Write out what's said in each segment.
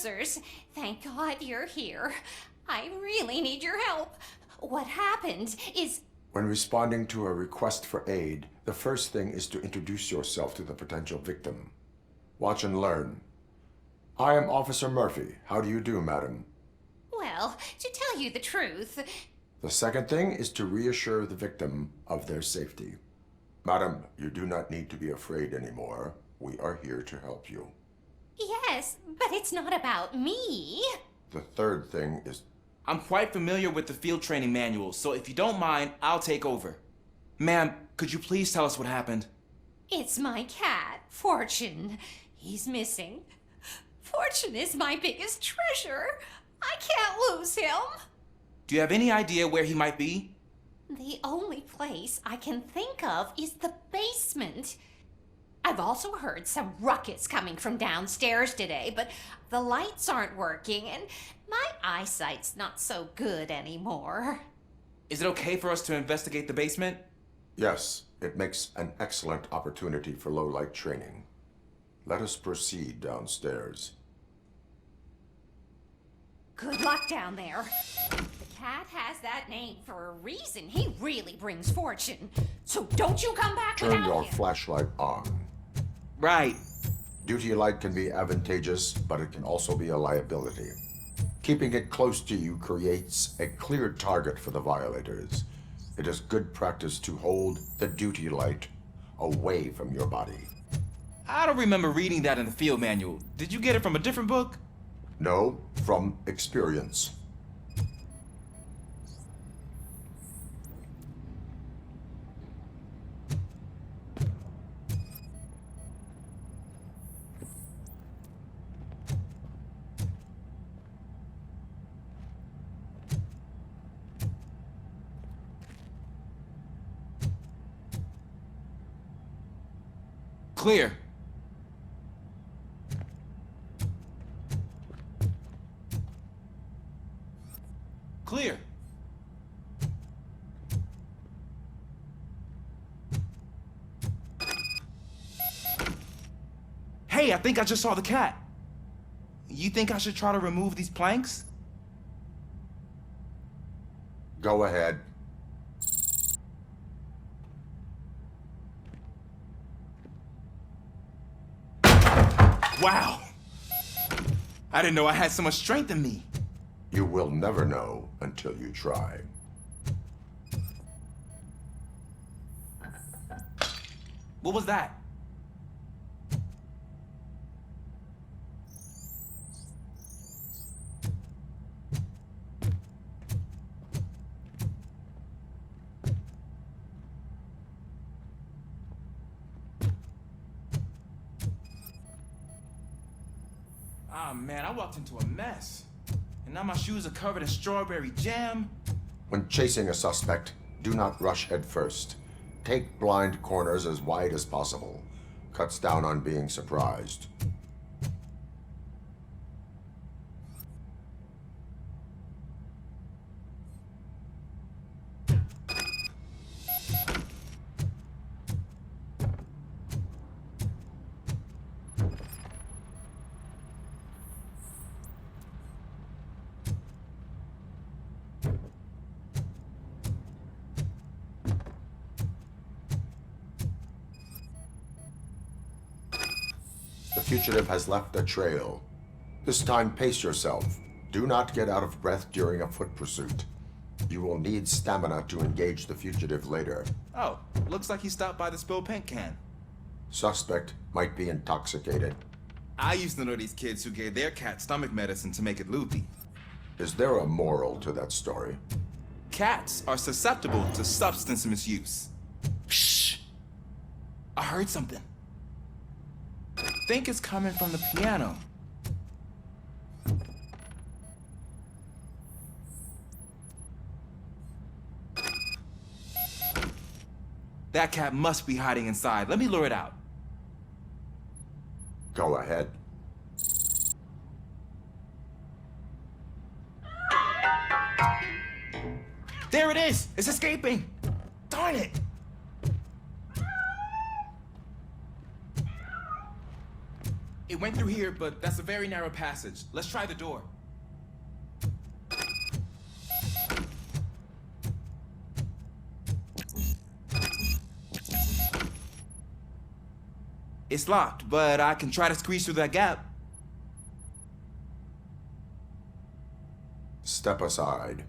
officers. Thank God you're here. I really need your help. What happened is... When responding to a request for aid, the first thing is to introduce yourself to the potential victim. Watch and learn. I am Officer Murphy. How do you do, madam? Well, to tell you the truth... The second thing is to reassure the victim of their safety. Madam, you do not need to be afraid anymore. We are here to help you. Yes, but it's not about me. The third thing is... I'm quite familiar with the field training manual, so if you don't mind, I'll take over. Ma'am, could you please tell us what happened? It's my cat, Fortune. He's missing. Fortune is my biggest treasure. I can't lose him. Do you have any idea where he might be? The only place I can think of is the basement. I've also heard some ruckus coming from downstairs today, but the lights aren't working and my eyesight's not so good anymore. Is it okay for us to investigate the basement? Yes, it makes an excellent opportunity for low-light training. Let us proceed downstairs. Good luck down there. The cat has that name for a reason. He really brings fortune. So don't you come back Turn without your him. flashlight on. Right. Duty light can be advantageous, but it can also be a liability. Keeping it close to you creates a clear target for the violators. It is good practice to hold the duty light away from your body. I don't remember reading that in the field manual. Did you get it from a different book? No, from experience. Clear. Clear. Hey, I think I just saw the cat. You think I should try to remove these planks? Go ahead. Wow. I didn't know I had so much strength in me. You will never know until you try. What was that? Ah, man, I walked into a mess. And now my shoes are covered in strawberry jam. When chasing a suspect, do not rush head first. Take blind corners as wide as possible. Cuts down on being surprised. The fugitive has left a trail. This time, pace yourself. Do not get out of breath during a foot pursuit. You will need stamina to engage the fugitive later. Oh, looks like he stopped by the spilled paint can. Suspect might be intoxicated. I used to know these kids who gave their cat stomach medicine to make it loopy. Is there a moral to that story? Cats are susceptible to substance misuse. Shh! I heard something. I think it's coming from the piano. That cat must be hiding inside. Let me lure it out. Go ahead. There it is! It's escaping! Darn it! It went through here, but that's a very narrow passage. Let's try the door. It's locked, but I can try to squeeze through that gap. Step aside.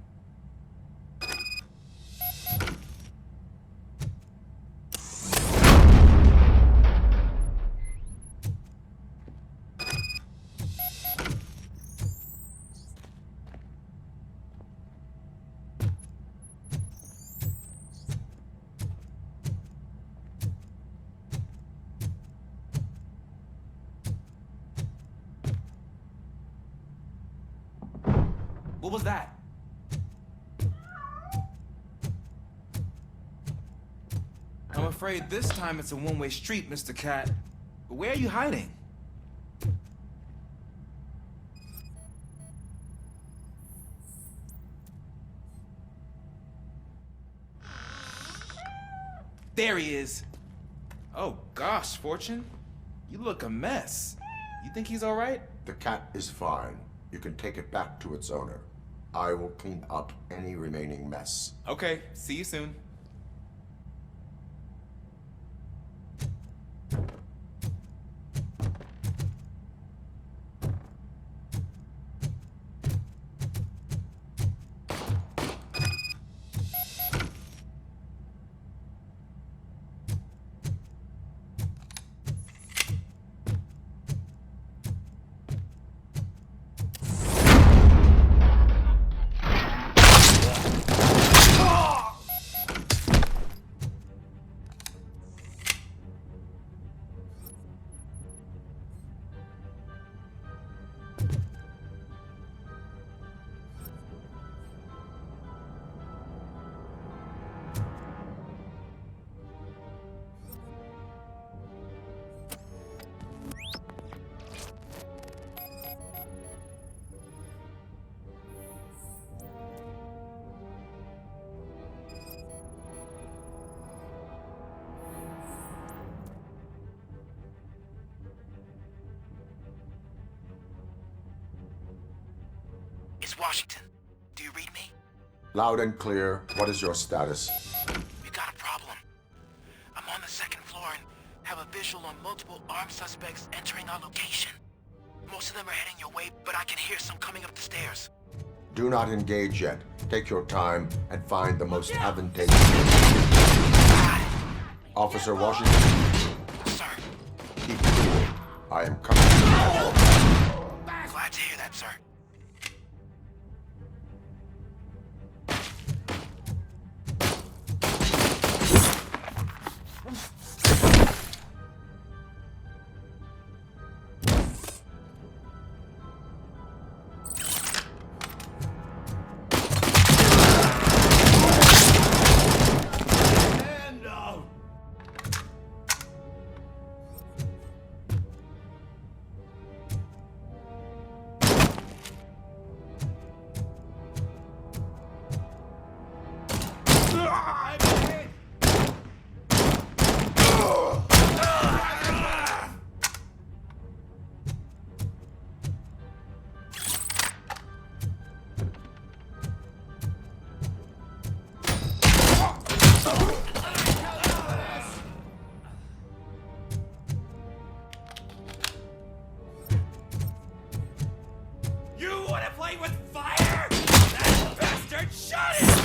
What was that? I'm afraid this time it's a one-way street, Mr. Cat. But where are you hiding? There he is. Oh gosh, Fortune. You look a mess. You think he's all right? The cat is fine. You can take it back to its owner. I will clean up any remaining mess. Okay, see you soon. It's Washington. Do you read me? Loud and clear. What is your status? We got a problem. I'm on the second floor and have a visual on multiple armed suspects entering our location. Most of them are heading your way, but I can hear some coming up the stairs. Do not engage yet. Take your time and find the most advantageous. Officer Washington, Sir, keep cool. I am coming. glad to hear that, sir. You wanna play with fire? That bastard shot it!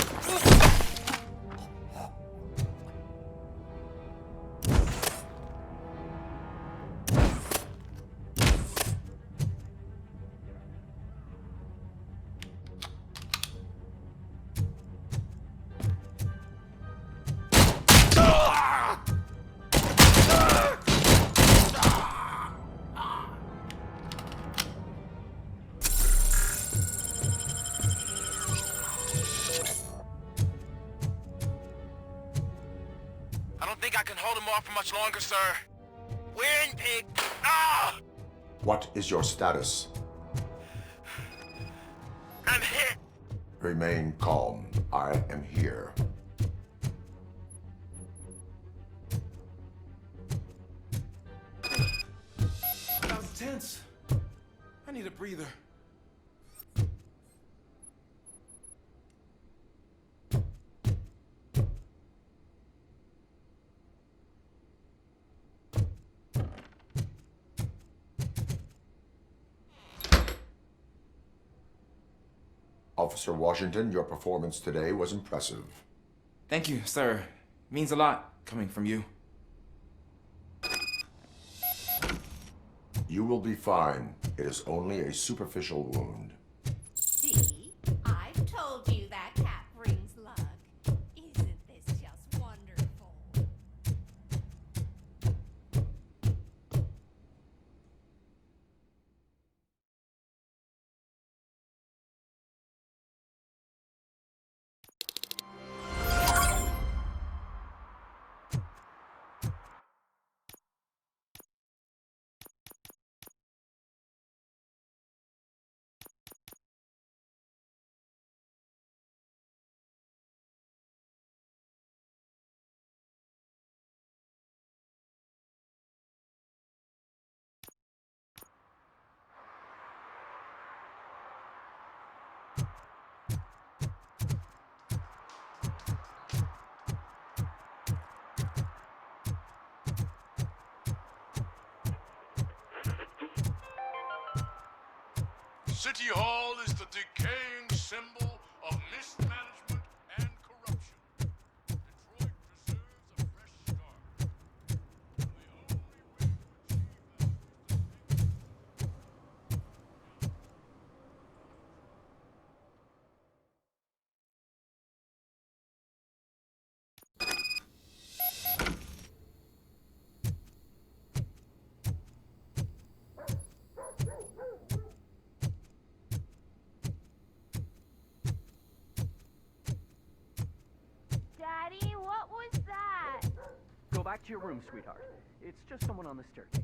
I don't think I can hold him off for much longer, sir. We're in, pig. Ah! What is your status? I'm hit. Remain calm. I am here. That was 10. breather. Officer Washington, your performance today was impressive. Thank you, sir. Means a lot coming from you. You will be fine. It is only a superficial wound. See? I've told you that cat brings luck. Isn't this just wonderful? City Hall is the decaying symbol of mismanagement and corruption. Detroit deserves a fresh start. And the only way to achieve that is to take... Daddy, what was that? Go back to your room, sweetheart. It's just someone on the staircase.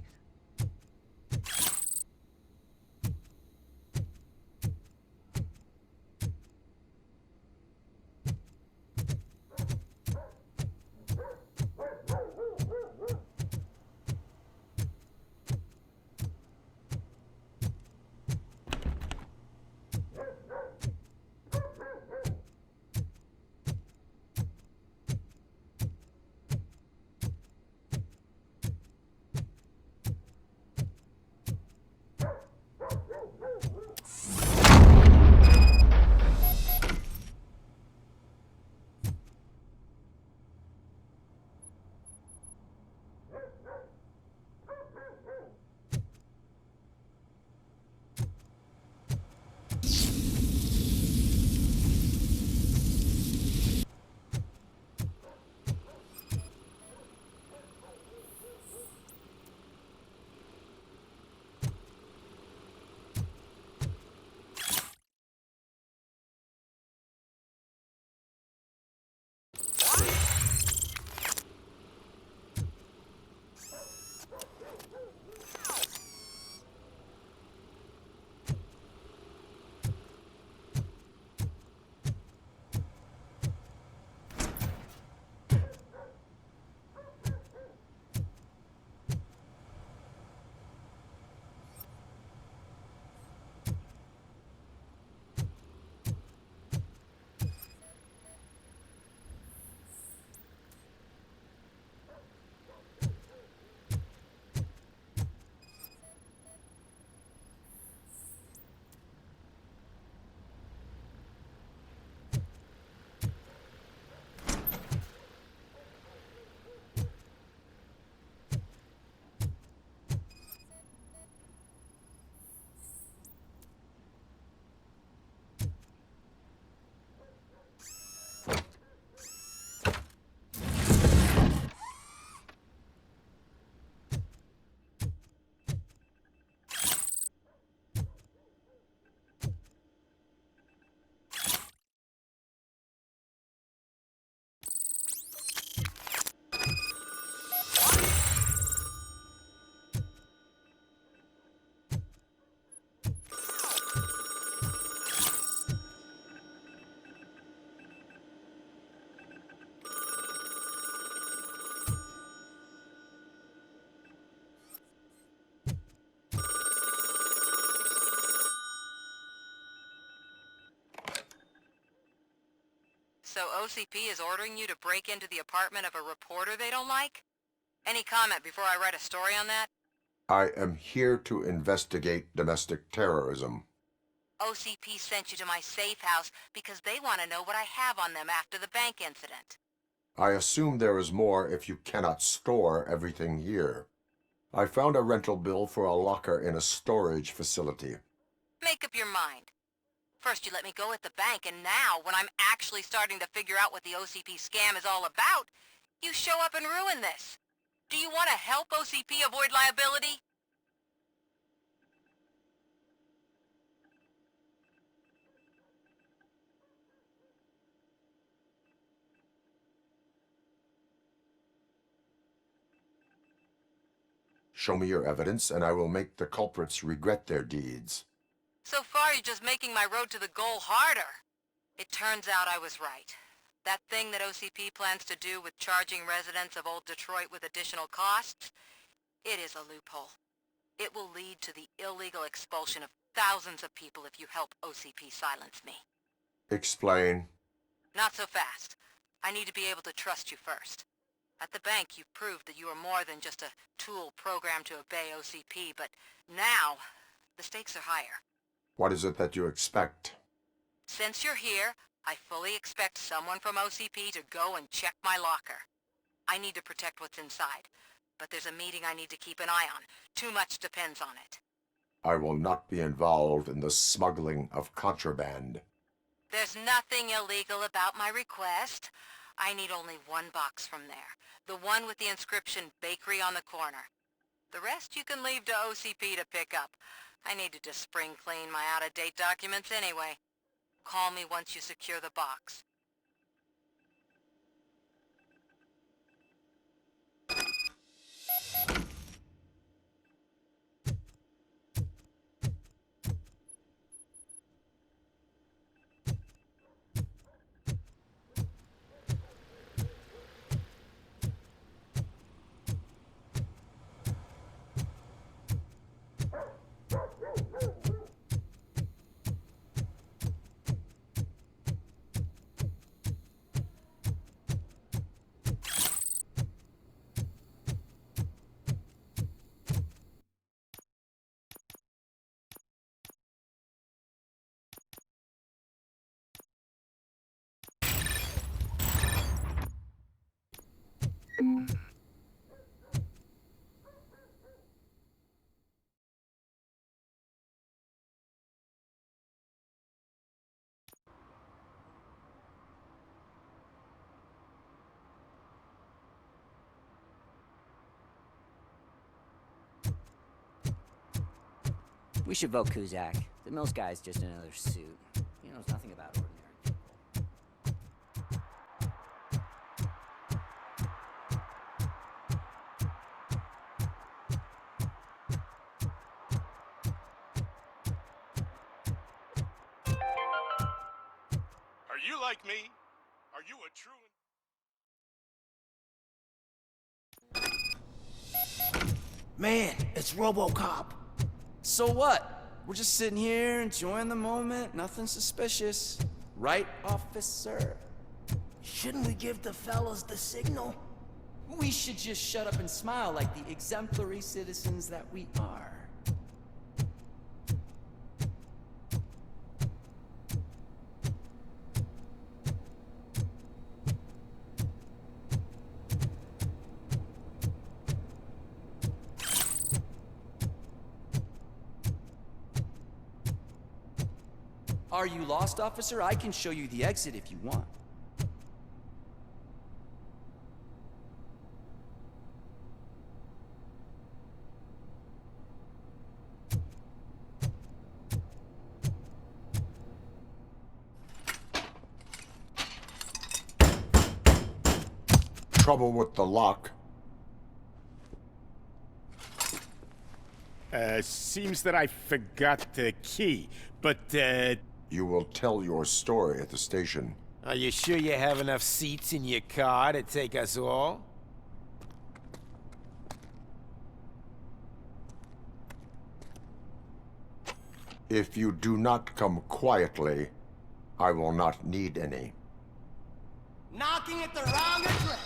So OCP is ordering you to break into the apartment of a reporter they don't like? Any comment before I write a story on that? I am here to investigate domestic terrorism. OCP sent you to my safe house because they want to know what I have on them after the bank incident. I assume there is more if you cannot store everything here. I found a rental bill for a locker in a storage facility. Make up your mind. First you let me go at the bank, and now, when I'm actually starting to figure out what the OCP scam is all about, you show up and ruin this. Do you want to help OCP avoid liability? Show me your evidence, and I will make the culprits regret their deeds. So far, you're just making my road to the goal harder. It turns out I was right. That thing that OCP plans to do with charging residents of Old Detroit with additional costs, it is a loophole. It will lead to the illegal expulsion of thousands of people if you help OCP silence me. Explain. Not so fast. I need to be able to trust you first. At the bank, you've proved that you are more than just a tool programmed to obey OCP, but now, the stakes are higher. What is it that you expect? Since you're here, I fully expect someone from OCP to go and check my locker. I need to protect what's inside, but there's a meeting I need to keep an eye on. Too much depends on it. I will not be involved in the smuggling of contraband. There's nothing illegal about my request. I need only one box from there. The one with the inscription Bakery on the corner. The rest you can leave to OCP to pick up. I need to just spring clean my out-of-date documents anyway. Call me once you secure the box. We should vote Kuzak. The Mills guy's just another suit. He knows nothing about ordinary people. Are you like me? Are you a true... Man, it's Robocop. So what? We're just sitting here enjoying the moment, nothing suspicious. Right, officer? Shouldn't we give the fellas the signal? We should just shut up and smile like the exemplary citizens that we are. Are you lost, officer? I can show you the exit if you want. Trouble with the lock. Seems that I forgot the key, but, You will tell your story at the station. Are you sure you have enough seats in your car to take us all? If you do not come quietly, I will not need any. Knocking at the wrong address.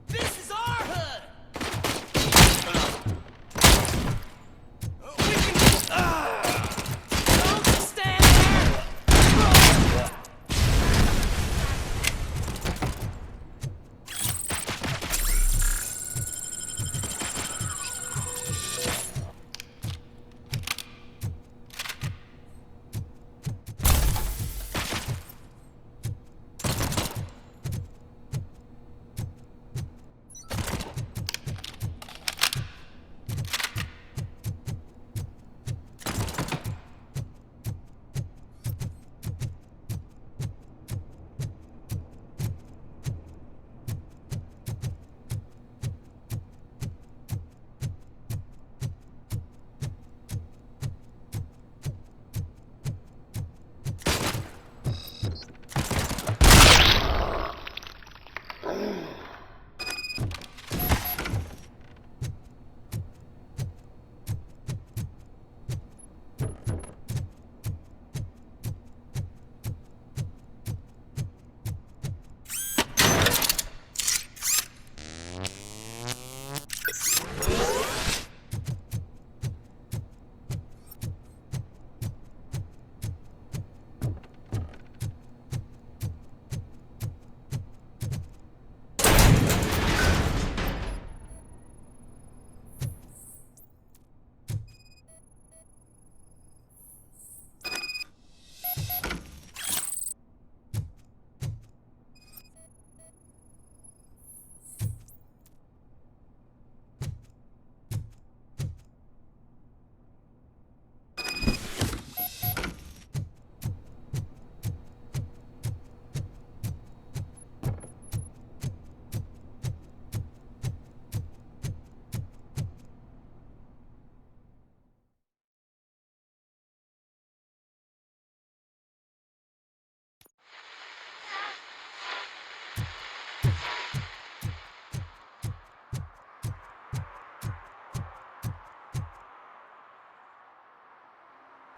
This is our hood. We can. Don't stand there.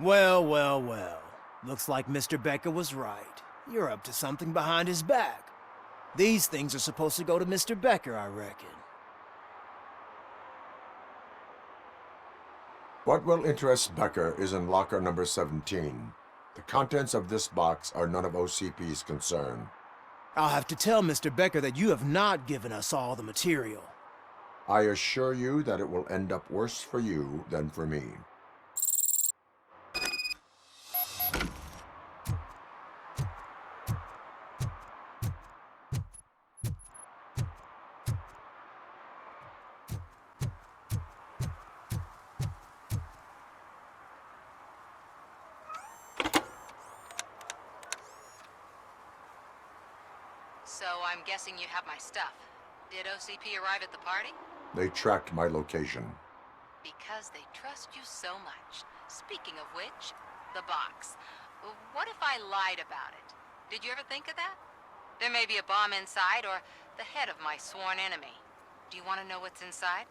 Well, well, well. Looks like Mr. Becker was right. You're up to something behind his back. These things are supposed to go to Mr. Becker, I reckon. What will interest Becker is in locker number 17. The contents of this box are none of OCP's concern. I'll have to tell Mr. Becker that you have not given us all the material. I assure you that it will end up worse for you than for me. So I'm guessing you have my stuff. Did OCP arrive at the party? They tracked my location. Because they trust you so much. Speaking of which, the box. What if I lied about it? Did you ever think of that? There may be a bomb inside or the head of my sworn enemy. Do you want to know what's inside?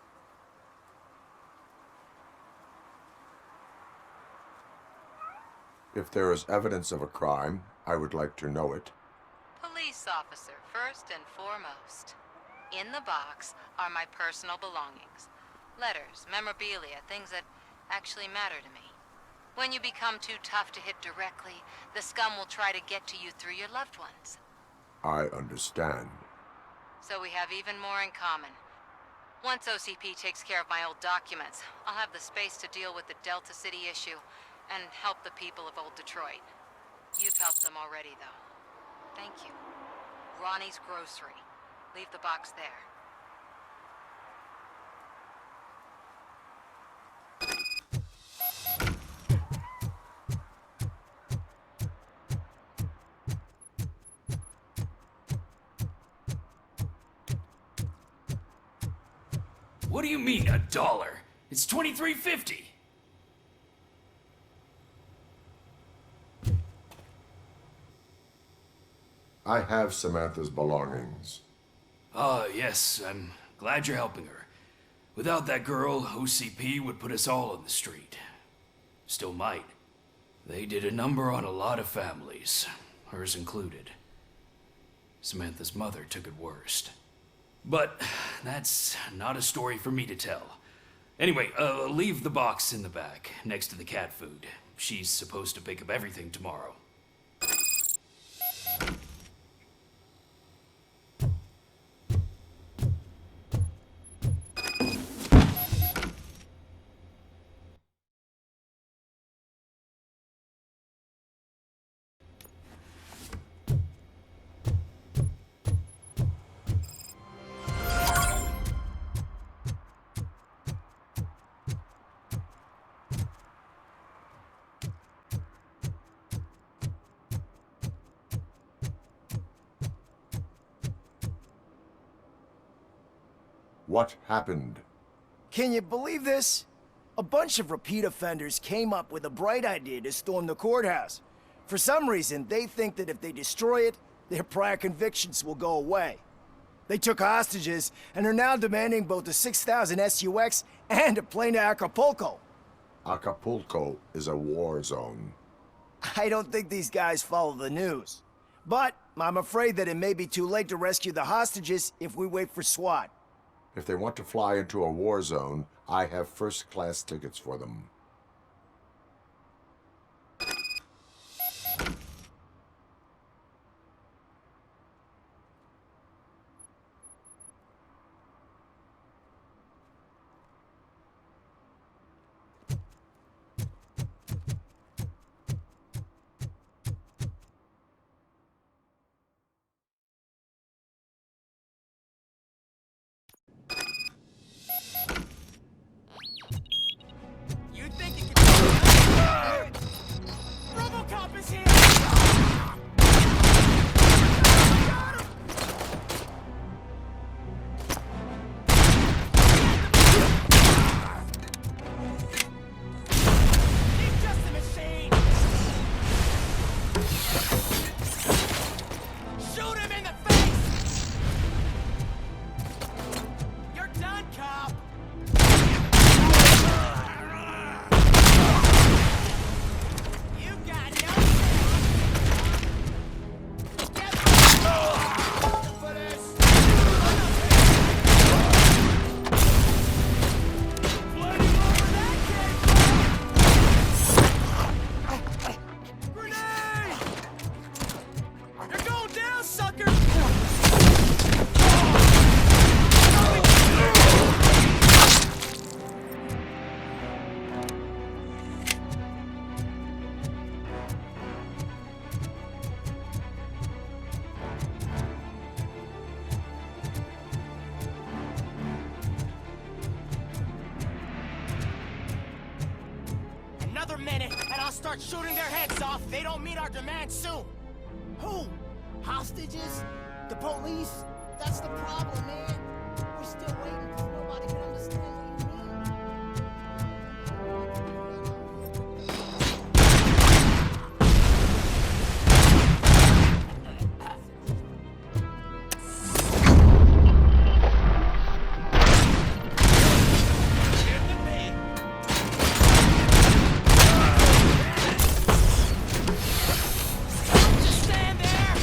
If there is evidence of a crime, I would like to know it. Police officer, first and foremost. In the box are my personal belongings. Letters, memorabilia, things that actually matter to me. When you become too tough to hit directly, the scum will try to get to you through your loved ones. I understand. So we have even more in common. Once OCP takes care of my old documents, I'll have the space to deal with the Delta City issue and help the people of Old Detroit. You've helped them already, though. Thank you. Ronnie's Grocery. Leave the box there. What do you mean, $1? It's $23.50. I have Samantha's belongings. Yes, I'm glad you're helping her. Without that girl, OCP would put us all on the street. Still might. They did a number on a lot of families, hers included. Samantha's mother took it worst. But that's not a story for me to tell. Anyway, leave the box in the back, next to the cat food. She's supposed to pick up everything tomorrow. What happened? Can you believe this? A bunch of repeat offenders came up with a bright idea to storm the courthouse. For some reason, they think that if they destroy it, their prior convictions will go away. They took hostages and are now demanding both a 6,000 SUX and a plane to Acapulco. Acapulco is a war zone. I don't think these guys follow the news. But I'm afraid that it may be too late to rescue the hostages if we wait for SWAT. If they want to fly into a war zone, I have first-class tickets for them. You think you can... Robocop is here! Got him! He's just a machine! Shoot him in the face! You're done, cop! You got no for this. Bloody over that grenade! You're going down, sucker! Another minute, and I'll start shooting their heads off if they don't meet our demands soon. Who? Hostages? The police? That's the problem, man. We're still waiting because nobody can understand what you mean. Just stand there!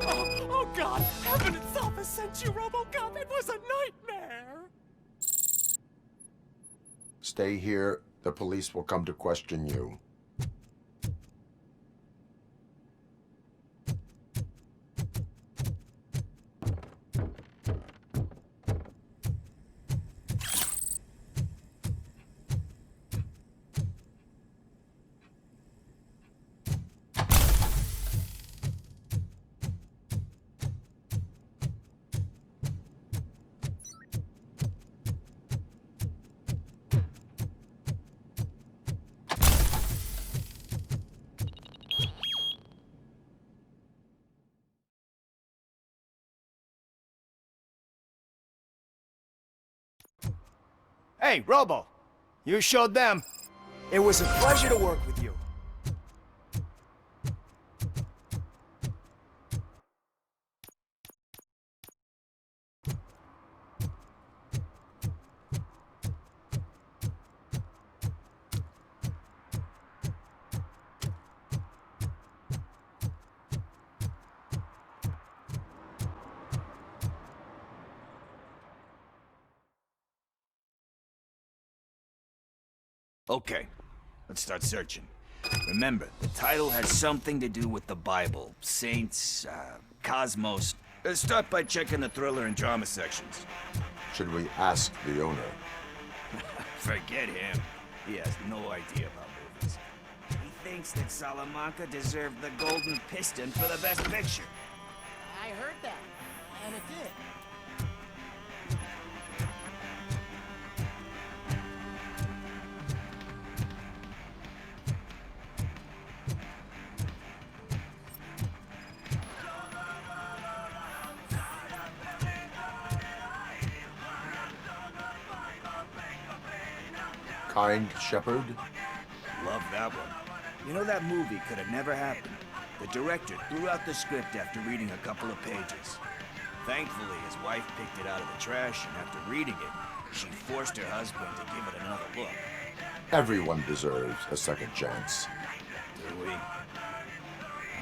Oh God! Heaven itself has sent you, Robocop! It was a nightmare! Stay here. The police will come to question you. Hey, Robo! You showed them. It was a pleasure to work with you. Okay, let's start searching. Remember, the title has something to do with the Bible, saints, cosmos. Let's start by checking the thriller and drama sections. Should we ask the owner? Forget him. He has no idea about movies. He thinks that Salamanca deserved the Golden Piston for the Best Picture. I heard that, and it did. Kind Shepherd? Love that one. You know, that movie could have never happened. The director threw out the script after reading a couple of pages. Thankfully, his wife picked it out of the trash, and after reading it, she forced her husband to give it another look. Everyone deserves a second chance. Do we?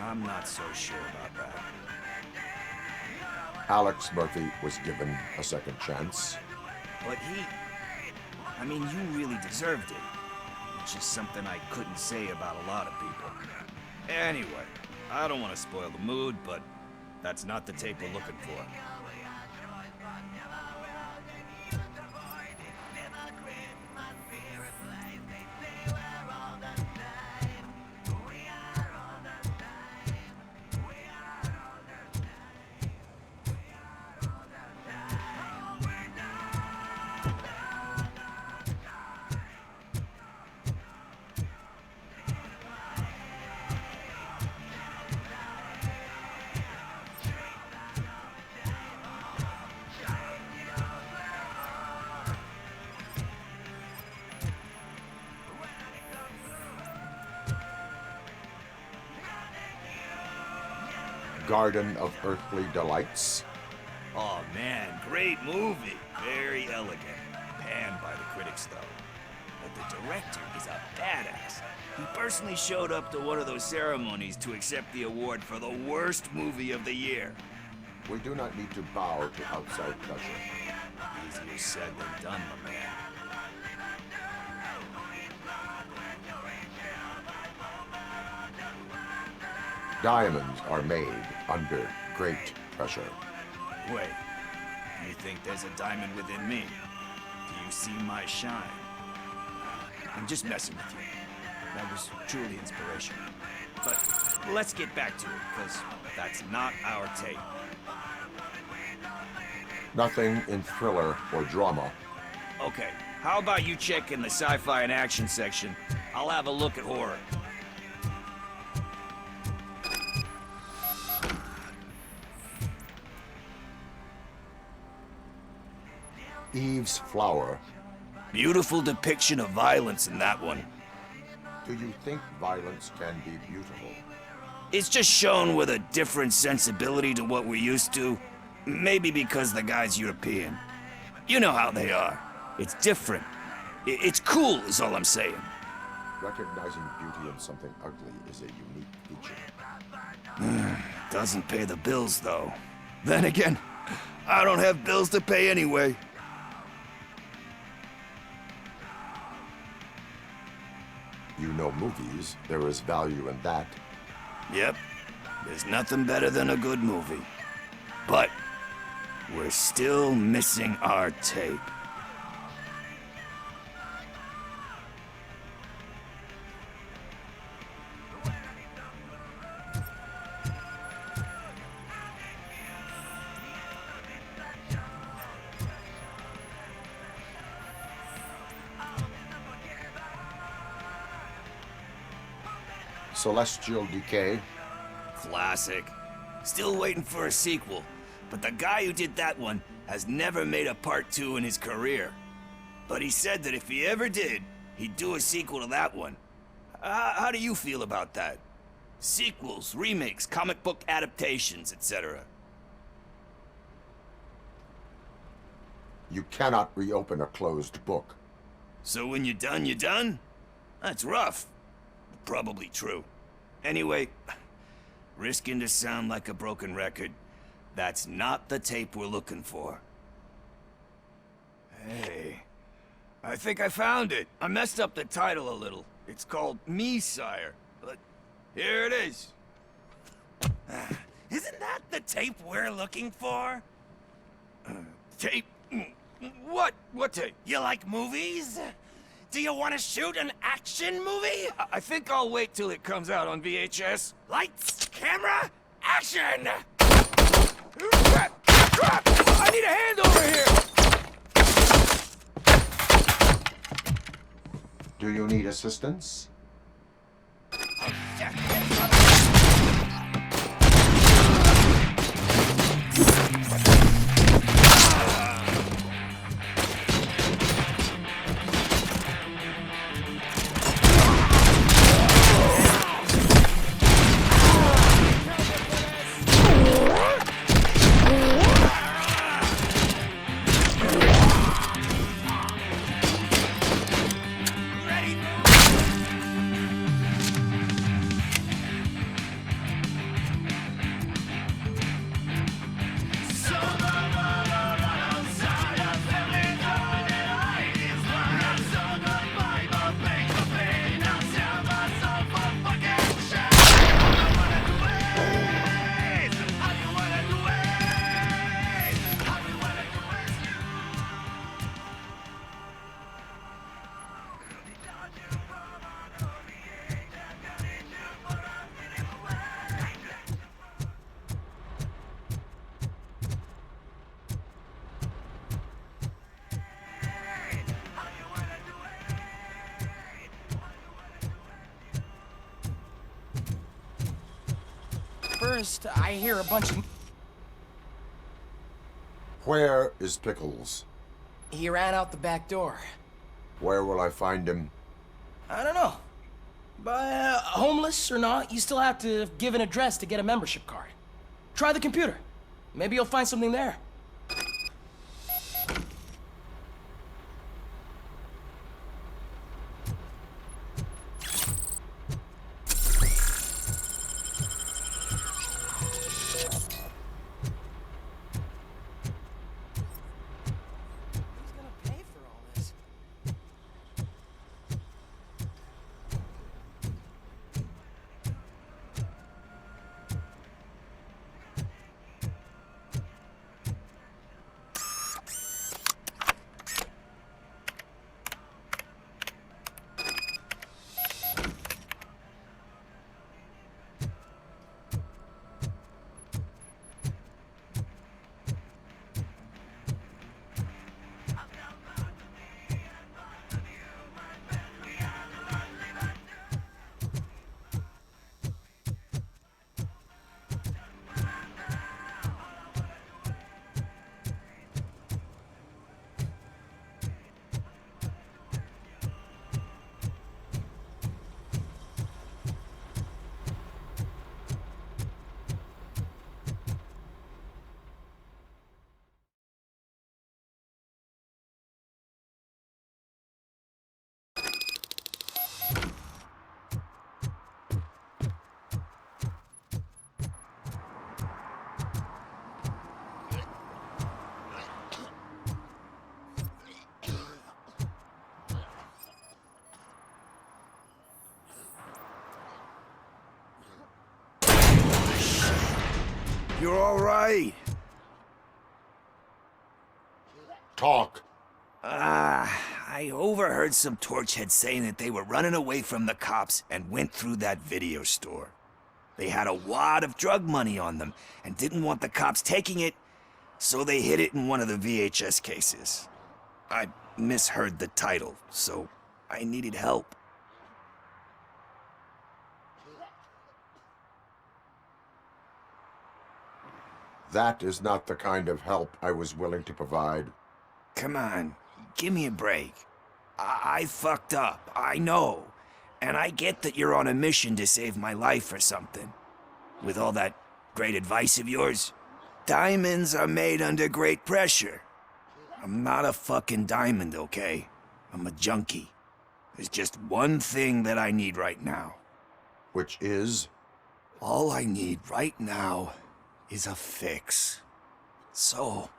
I'm not so sure about that. Alex Murphy was given a second chance. But I mean, you really deserved it. Which is something I couldn't say about a lot of people. Anyway, I don't want to spoil the mood, but that's not the tape we're looking for. Garden of Earthly Delights? Oh man, great movie. Very elegant. Panned by the critics though. But the director is a badass. He personally showed up to one of those ceremonies to accept the award for the worst movie of the year. We do not need to bow to outside pressure. Easier said than done, my man. Diamonds are made under great pressure. Wait, you think there's a diamond within me? Do you see my shine? I'm just messing with you. That was truly inspirational. But let's get back to it, because that's not our tape. Nothing in thriller or drama. Okay, how about you check in the sci-fi and action section? I'll have a look at horror. Eve's Flower. Beautiful depiction of violence in that one. Do you think violence can be beautiful? It's just shown with a different sensibility to what we're used to. Maybe because the guy's European. You know how they are. It's different. It's cool, is all I'm saying. Recognizing beauty in something ugly is a unique feature. Doesn't pay the bills, though. Then again, I don't have bills to pay anyway. You know movies. There is value in that. Yep. There's nothing better than a good movie. But we're still missing our tape. Celestial Decay. Classic. Still waiting for a sequel. But the guy who did that one has never made a part 2 in his career. But he said that if he ever did, he'd do a sequel to that one. How do you feel about that? Sequels, remakes, comic book adaptations, etc. You cannot reopen a closed book. So when you're done, you're done? That's rough. Probably true. Anyway, risking to sound like a broken record, that's not the tape we're looking for. Hey, I think I found it. I messed up the title a little. It's called Me, Sire. But here it is. Isn't that the tape we're looking for? Tape? What? What tape? You like movies? Do you want to shoot an action movie? I think I'll wait till it comes out on VHS. Lights, camera, action! Crap! Crap! I need a hand over here! Do you need assistance? First, I hear a bunch of... Where is Pickles? He ran out the back door. Where will I find him? I don't know. But homeless or not, you still have to give an address to get a membership card. Try the computer. Maybe you'll find something there. You're all right. Talk. I overheard some torchheads saying that they were running away from the cops and went through that video store. They had a wad of drug money on them and didn't want the cops taking it, so they hid it in one of the VHS cases. I misheard the title, so I needed help. That is not the kind of help I was willing to provide. Come on, give me a break. I fucked up, I know. And I get that you're on a mission to save my life or something. With all that great advice of yours, diamonds are made under great pressure. I'm not a fucking diamond, okay? I'm a junkie. There's just one thing that I need right now. Which is? All I need right now is a fix. So,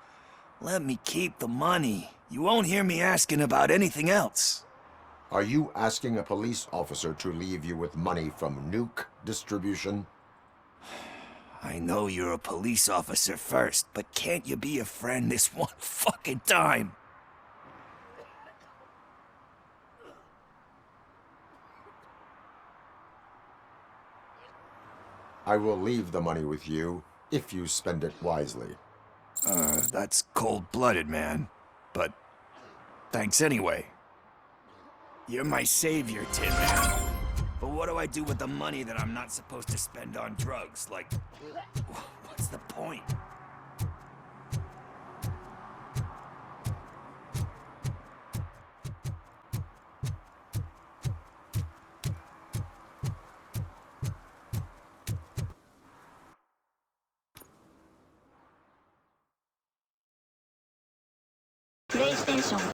let me keep the money. You won't hear me asking about anything else. Are you asking a police officer to leave you with money from nuke distribution? I know you're a police officer first, but can't you be a friend this one fucking time? I will leave the money with you if you spend it wisely. That's cold-blooded, man. But thanks anyway. You're my savior, Tin Man. But what do I do with the money that I'm not supposed to spend on drugs? Like, what's the point? PlayStation